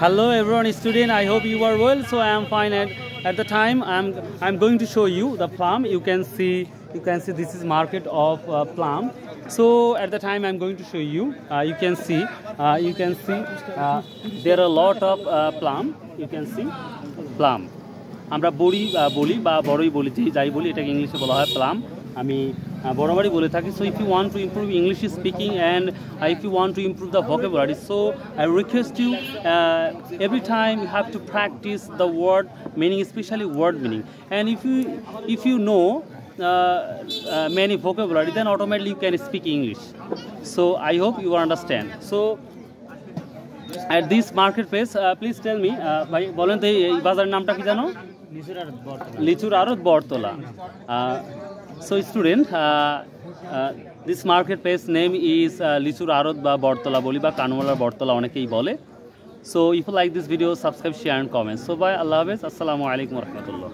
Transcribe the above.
Hello everyone, student. I hope you are well. So I am fine. At the time I'm going to show you the plum. You can see this is market of plum. So at the time I'm going to show you. You can see there are a lot of plum. You can see plum. আমরা বড়ি বলি বা বড়ই বলি যাই বলি এটাকে ইংলিশে বলা হয় প্লাম আমি বরাবরই বলে থাকি so if you want to improve English speaking and if you want to improve the vocabulary so I request you every time you have to practice the word meaning especially word meaning and if you know many vocabulary then automatically you can speak English so I hope you understand so at this marketplace please tell me ভাই বলেন তো এই বাজারের নামটা কি জানো লিচুর আড়ত বটতলা so student this marketplace name is লিচুর আড়ত বা বটতলা বলি বা কানওয়ালার বটতলা অনেকেই বলে so if you like this video subscribe share and comment so bye আল্লাহ হাফেজ আসসালামু আলাইকুম ওয়া রাহমাতুল্লাহ